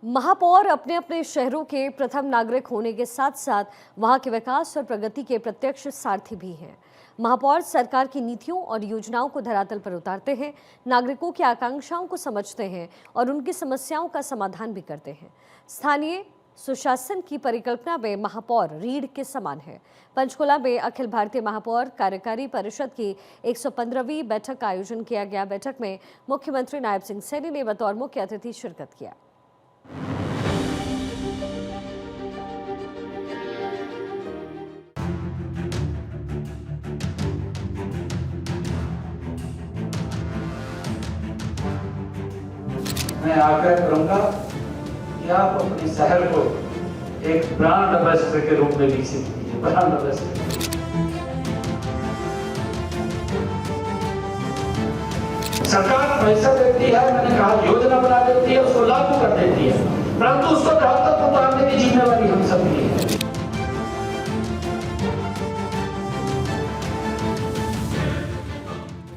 महापौर अपने अपने शहरों के प्रथम नागरिक होने के साथ साथ वहां के विकास और प्रगति के प्रत्यक्ष सारथी भी हैं। महापौर सरकार की नीतियों और योजनाओं को धरातल पर उतारते हैं, नागरिकों की आकांक्षाओं को समझते हैं और उनकी समस्याओं का समाधान भी करते हैं। स्थानीय सुशासन की परिकल्पना में महापौर रीढ़ के समान है। पंचकुला में अखिल भारतीय महापौर कार्यकारी परिषद की 115वीं बैठक का आयोजन किया गया। बैठक में मुख्यमंत्री नायब सिंह सैनी ने बतौर मुख्य अतिथि शिरकत किया। मैं आग्रह करूंगा कि आप अपने शहर को एक ब्रांड एम्बेसडर के रूप में विकसित कीजिए। ब्रांड एम्बेसडर सरकार पैसा देती है, मैंने कहा योजना बना देती है, उसको लागू कर देती है, परंतु उसको धरातल पर उतारने की जिम्मेवारी हम सबकी है।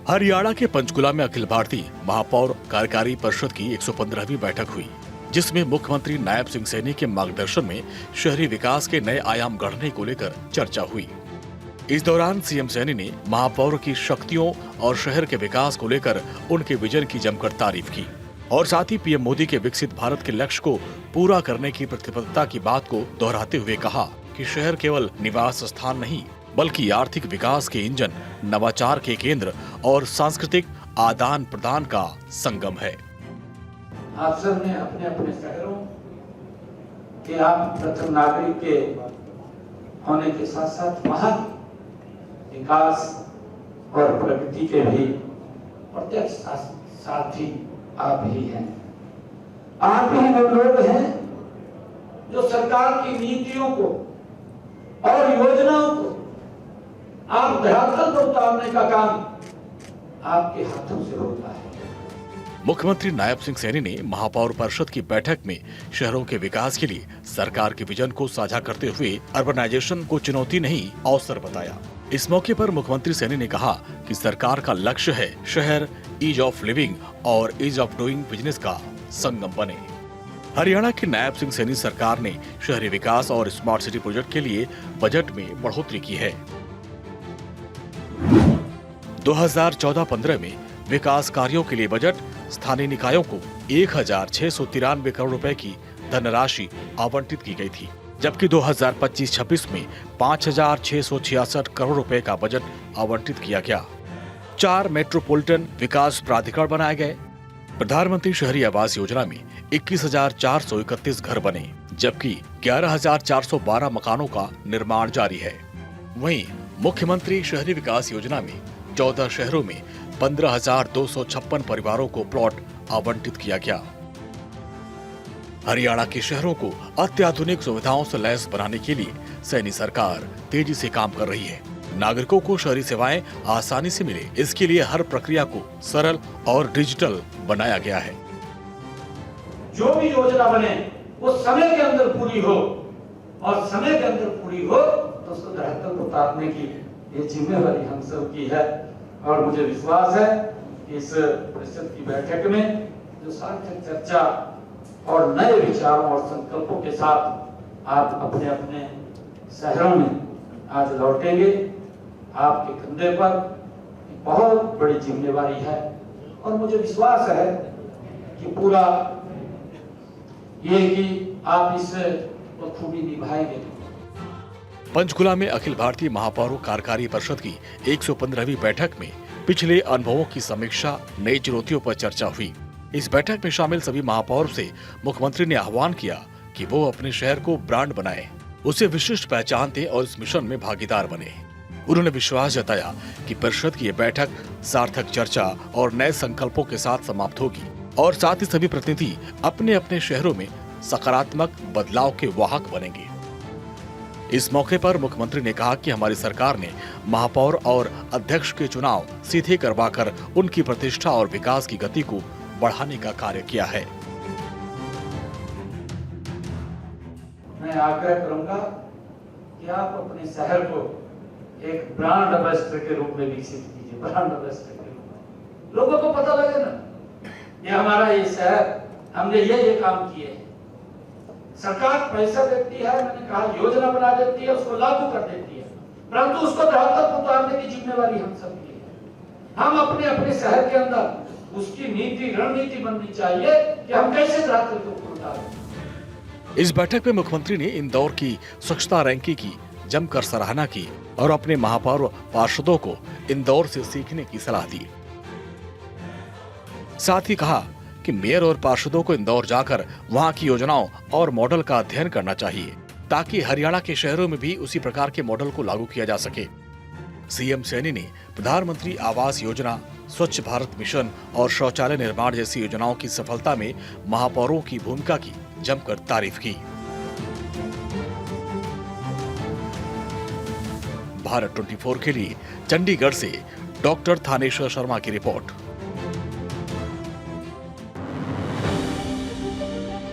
हरियाणा के पंचकुला में अखिल भारतीय महापौर कार्यकारी परिषद की 115वीं बैठक हुई, जिसमें मुख्यमंत्री नायब सिंह सैनी के मार्गदर्शन में शहरी विकास के नए आयाम गढ़ने को लेकर चर्चा हुई। इस दौरान सीएम सैनी ने महापौर की शक्तियों और शहर के विकास को लेकर उनके विजन की जमकर तारीफ की और साथ ही पीएम मोदी के विकसित भारत के लक्ष्य को पूरा करने की प्रतिबद्धता की बात को दोहराते हुए कहा कि शहर केवल निवास स्थान नहीं बल्कि आर्थिक विकास के इंजन, नवाचार के केंद्र और सांस्कृतिक आदान प्रदान का संगम है। आप सब ने अपने अपने शहरों के आप प्रथम नागरिक के होने के साथ साथ महान विकास और प्रगति के भी प्रत्यक्ष साथी आप ही हैं। आप ही वो लोग हैं जो सरकार की नीतियों को और योजनाओं को आप धरातल पर उतारने का काम आपके हाथों से होता है। मुख्यमंत्री नायब सिंह सैनी ने महापौर परिषद की बैठक में शहरों के विकास के लिए सरकार के विजन को साझा करते हुए अर्बनाइजेशन को चुनौती नहीं अवसर बताया। इस मौके पर मुख्यमंत्री सैनी ने कहा कि सरकार का लक्ष्य है शहर ईज ऑफ लिविंग और ईज ऑफ डूइंग बिजनेस का संगम बने। हरियाणा की नायब सिंह सैनी सरकार ने शहरी विकास और स्मार्ट सिटी प्रोजेक्ट के लिए बजट में बढ़ोतरी की है। 2014-15 में विकास कार्यों के लिए बजट स्थानीय निकायों को 1693 करोड़ रुपए की धनराशि आवंटित की गई थी, जबकि 2025-26 में 5666 करोड़ रुपए का बजट आवंटित किया गया। 4 मेट्रोपॉलिटन विकास प्राधिकरण बनाए गए। प्रधानमंत्री शहरी आवास योजना में 21,431 घर बने, जबकि 11,412 मकानों का निर्माण जारी है। वहीं मुख्यमंत्री शहरी विकास योजना में 14 शहरों में 15,256 परिवारों को प्लॉट आवंटित किया गया। हरियाणा के शहरों को अत्याधुनिक सुविधाओं से लैस बनाने के लिए सैनी सरकार तेजी से काम कर रही है। नागरिकों को शहरी सेवाएं आसानी से मिले, इसके लिए हर प्रक्रिया को सरल और डिजिटल बनाया गया है। जो भी योजना बने वो समय के अंदर पूरी हो और समय के अंदर पूरी हो तो उसको धरातल पर उतारने की ये जिम्मेवारी हम सब की है। और मुझे विश्वास है कि इस परिषद की बैठक में जो सार्थक चर्चा और नए विचारों और संकल्पों के साथ आप अपने अपने शहरों में आज लौटेंगे। आपके कंधे पर बहुत बड़ी जिम्मेवारी है और मुझे विश्वास है कि पूरा ये कि आप इस बखूबी निभाएंगे। पंचकुला में अखिल भारतीय महापौर कार्यकारी परिषद की 115वीं बैठक में पिछले अनुभवों की समीक्षा, नई चुनौतियों पर चर्चा हुई। इस बैठक में शामिल सभी महापौर से मुख्यमंत्री ने आह्वान किया कि वो अपने शहर को ब्रांड बनाएं, उसे विशिष्ट पहचान दें और इस मिशन में भागीदार बने। उन्होंने विश्वास जताया कि परिषद की यह बैठक सार्थक चर्चा और नए संकल्पों के साथ समाप्त होगी और साथ ही सभी प्रतिनिधि अपने अपने शहरों में सकारात्मक बदलाव के वाहक बनेंगे। इस मौके पर मुख्यमंत्री ने कहा कि हमारी सरकार ने महापौर और अध्यक्ष के चुनाव सीधे करवाकर उनकी प्रतिष्ठा और विकास की गति को बढ़ाने का कार्य किया है। मैं आग्रह करूंगा कि आप अपने शहर को एक ब्रांड एम्बेसडर के रूप में विकसित कीजिए। ब्रांड एम्बेसडर के रूप में लोगों को पता लगे ना ये हमारा ये शहर, हमने ये काम किए। सरकार पैसा देती है, मैंने कहा योजना बना देती है, उसको लागू कर देती है, परंतु उसको धरातल पर उतारने की जिम्मेवारी हम सबकी है। हम अपने अपने शहर के अंदर उसकी नीति रणनीति बननी चाहिए कि हम कैसे धरातल को उतारें। इस बैठक में मुख्यमंत्री ने इंदौर की स्वच्छता रैंकिंग की जमकर सराहना की और अपने महापौर पार्षदों को इंदौर से सीखने की सलाह दी। साथ ही कहा कि मेयर और पार्षदों को इंदौर जाकर वहां की योजनाओं और मॉडल का अध्ययन करना चाहिए ताकि हरियाणा के शहरों में भी उसी प्रकार के मॉडल को लागू किया जा सके। सीएम सैनी ने प्रधानमंत्री आवास योजना, स्वच्छ भारत मिशन और शौचालय निर्माण जैसी योजनाओं की सफलता में महापौरों की भूमिका की जमकर तारीफ की। भारत 24 के लिए चंडीगढ़ से डॉक्टर थानेश्वर शर्मा की रिपोर्ट।